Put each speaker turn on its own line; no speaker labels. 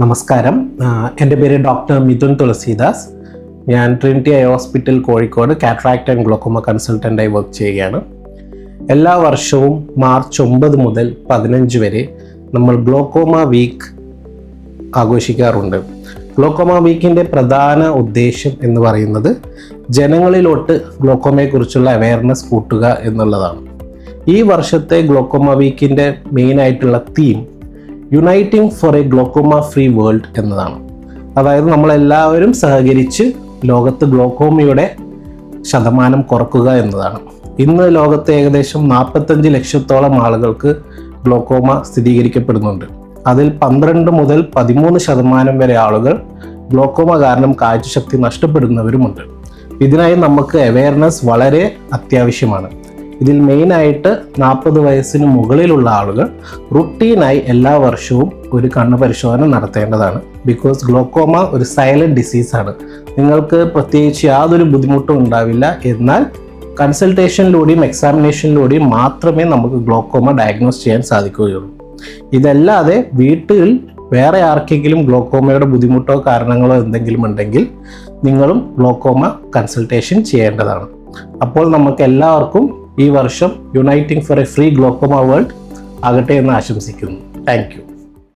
നമസ്കാരം. എൻ്റെ പേര് ഡോക്ടർ മിഥുൻ തുളസീദാസ്. ഞാൻ Trinity eye hospital Kozhikode cataract and glaucoma കൺസൾട്ടൻ്റായി വർക്ക് ചെയ്യുകയാണ്. എല്ലാ വർഷവും മാർച്ച് 9 മുതൽ 15 വരെ നമ്മൾ ഗ്ലോക്കോമ വീക്ക് ആഘോഷിക്കാറുണ്ട്. ഗ്ലോക്കോമ വീക്കിൻ്റെ പ്രധാന ഉദ്ദേശം എന്ന് പറയുന്നത് ജനങ്ങളിലോട്ട് ഗ്ലോക്കോമയെക്കുറിച്ചുള്ള അവയർനെസ് കൂട്ടുക എന്നുള്ളതാണ്. ഈ വർഷത്തെ ഗ്ലോക്കോമ വീക്കിൻ്റെ മെയിനായിട്ടുള്ള theme uniting for a glaucoma free world എന്നതാണ്. അതായത് നമ്മളെല്ലാവരും സഹകരിച്ച് ലോകത്ത് ഗ്ലോക്കോമയുടെ ശതമാനം കുറക്കുക എന്നതാണ്. ഇന്ന് ലോകത്ത് ഏകദേശം 45 ലക്ഷത്തോളം ആളുകൾക്ക് ഗ്ലോക്കോമ സ്ഥിരീകരിക്കപ്പെടുന്നുണ്ട്. അതിൽ 12 മുതൽ 13% വരെ ആളുകൾ ഗ്ലോക്കോമ കാരണം കാഴ്ചശക്തി നഷ്ടപ്പെടുന്നവരുമുണ്ട്. ഇതിനായി നമുക്ക് അവയർനെസ് വളരെ അത്യാവശ്യമാണ്. ഇതിൽ മെയിനായിട്ട് 40 വയസ്സിന് മുകളിലുള്ള ആളുകൾ റുട്ടീനായി എല്ലാ വർഷവും ഒരു കണ്ണ് പരിശോധന നടത്തേണ്ടതാണ്. ബിക്കോസ് ഗ്ലോക്കോമ ഒരു സൈലന്റ് ഡിസീസാണ്. നിങ്ങൾക്ക് പ്രത്യേകിച്ച് യാതൊരു ബുദ്ധിമുട്ടും ഉണ്ടാവില്ല. എന്നാൽ കൺസൾട്ടേഷനിലൂടെയും എക്സാമിനേഷനിലൂടെയും മാത്രമേ നമുക്ക് ഗ്ലോക്കോമ ഡയഗ്നോസ് ചെയ്യാൻ സാധിക്കുകയുള്ളൂ. ഇതല്ലാതെ വീട്ടിൽ വേറെ ആർക്കെങ്കിലും ഗ്ലോക്കോമയുടെ ബുദ്ധിമുട്ടോ കാരണങ്ങളോ എന്തെങ്കിലും ഉണ്ടെങ്കിൽ നിങ്ങളും ഗ്ലോക്കോമ കൺസൾട്ടേഷൻ ചെയ്യേണ്ടതാണ്. അപ്പോൾ നമുക്ക് എല്ലാവർക്കും ഈ വർഷം uniting for a free glaucoma world ആകട്ടെ എന്ന് ആശംസിക്കുന്നു. Thank U.